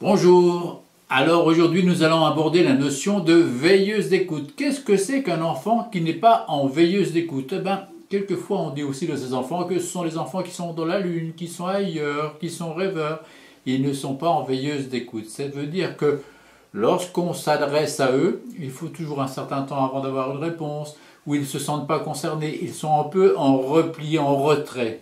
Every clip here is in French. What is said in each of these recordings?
Bonjour. Alors aujourd'hui nous allons aborder la notion de veilleuse d'écoute. Qu'est-ce que c'est qu'un enfant qui n'est pas en veilleuse d'écoute? Quelquefois on dit aussi de ces enfants que ce sont les enfants qui sont dans la lune, qui sont ailleurs, qui sont rêveurs. Ils ne sont pas en veilleuse d'écoute. Ça veut dire que lorsqu'on s'adresse à eux, il faut toujours un certain temps avant d'avoir une réponse, où ils ne se sentent pas concernés, ils sont un peu en repli, en retrait.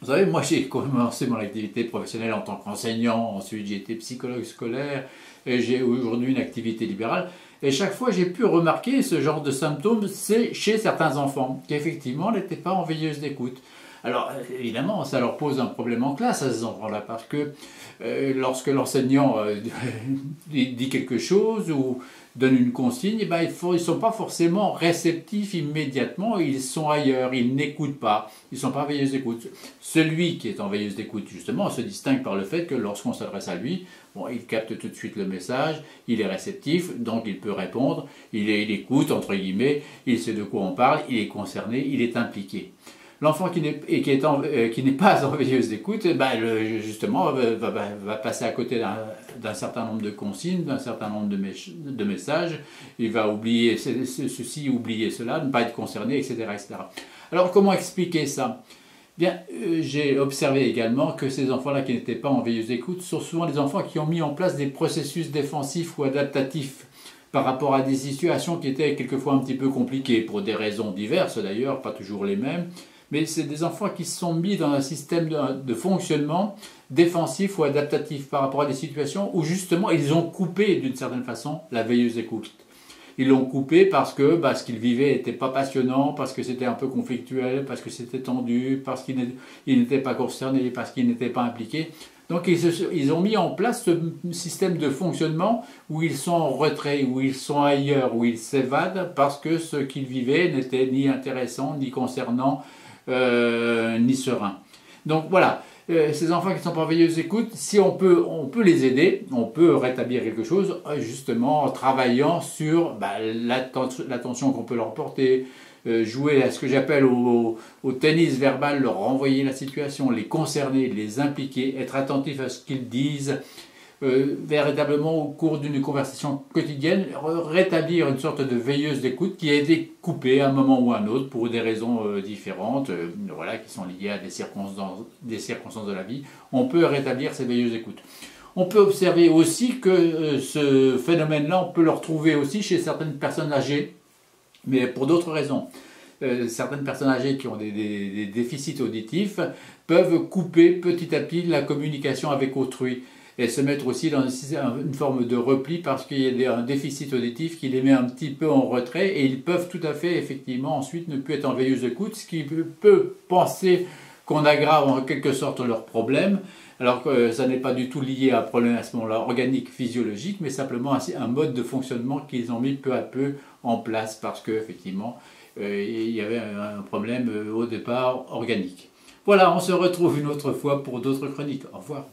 Vous savez, moi j'ai commencé mon activité professionnelle en tant qu'enseignant, ensuite j'ai été psychologue scolaire, et j'ai aujourd'hui une activité libérale. Et chaque fois j'ai pu remarquer ce genre de symptômes, c'est chez certains enfants, qui effectivement n'étaient pas en veilleuse d'écoute. Alors évidemment, ça leur pose un problème en classe à ces enfants-là, parce que lorsque l'enseignant dit quelque chose ou donne une consigne, ils ne sont pas forcément réceptifs immédiatement, ils sont ailleurs, ils n'écoutent pas, ils ne sont pas en veilleuse d'écoute. Celui qui est en veilleuse d'écoute, justement, se distingue par le fait que lorsqu'on s'adresse à lui, il capte tout de suite le message, il est réceptif, donc il peut répondre, il écoute, entre guillemets, il sait de quoi on parle, il est concerné, il est impliqué. L'enfant qui n'est pas en veilleuse d'écoute, justement, va passer à côté d'un certain nombre de consignes, d'un certain nombre de messages. Il va oublier ceci, oublier cela, ne pas être concerné, etc., etc. Alors, comment expliquer ça? Bien, j'ai observé également que ces enfants-là qui n'étaient pas en veilleuse d'écoute sont souvent des enfants qui ont mis en place des processus défensifs ou adaptatifs par rapport à des situations qui étaient quelquefois un petit peu compliquées, pour des raisons diverses d'ailleurs, pas toujours les mêmes. Mais c'est des enfants qui se sont mis dans un système de fonctionnement défensif ou adaptatif par rapport à des situations où justement ils ont coupé d'une certaine façon la veilleuse écoute. Ils l'ont coupé parce que ce qu'ils vivaient n'était pas passionnant, parce que c'était un peu conflictuel, parce que c'était tendu, parce qu'ils n'étaient pas concernés, parce qu'ils n'étaient pas impliqués. Donc ils ont mis en place ce système de fonctionnement où ils sont en retrait, où ils sont ailleurs, où ils s'évadent parce que ce qu'ils vivaient n'était ni intéressant, ni concernant, ni serein. Donc voilà, ces enfants qui ne sont pas en veilleuse écoute, si on peut les aider, on peut rétablir quelque chose, justement en travaillant sur l'attention qu'on peut leur porter, jouer à ce que j'appelle au tennis verbal, leur renvoyer la situation, les concerner, les impliquer, être attentif à ce qu'ils disent, véritablement au cours d'une conversation quotidienne, rétablir une sorte de veilleuse d'écoute qui a été coupée à un moment ou à un autre pour des raisons différentes, qui sont liées à des circonstances de la vie. On peut rétablir ces veilleuses d'écoute. On peut observer aussi que ce phénomène-là, on peut le retrouver aussi chez certaines personnes âgées, mais pour d'autres raisons. Certaines personnes âgées qui ont des déficits auditifs peuvent couper petit à petit la communication avec autrui et se mettre aussi dans une forme de repli parce qu'il y a un déficit auditif qui les met un petit peu en retrait et ils peuvent tout à fait effectivement ensuite ne plus être en veilleuse d'écoute, ce qui peut penser qu'on aggrave en quelque sorte leur problème, alors que ça n'est pas du tout lié à un problème à ce moment-là organique, physiologique, mais simplement un mode de fonctionnement qu'ils ont mis peu à peu en place parce qu'effectivement il y avait un problème au départ organique. Voilà, on se retrouve une autre fois pour d'autres chroniques. Au revoir.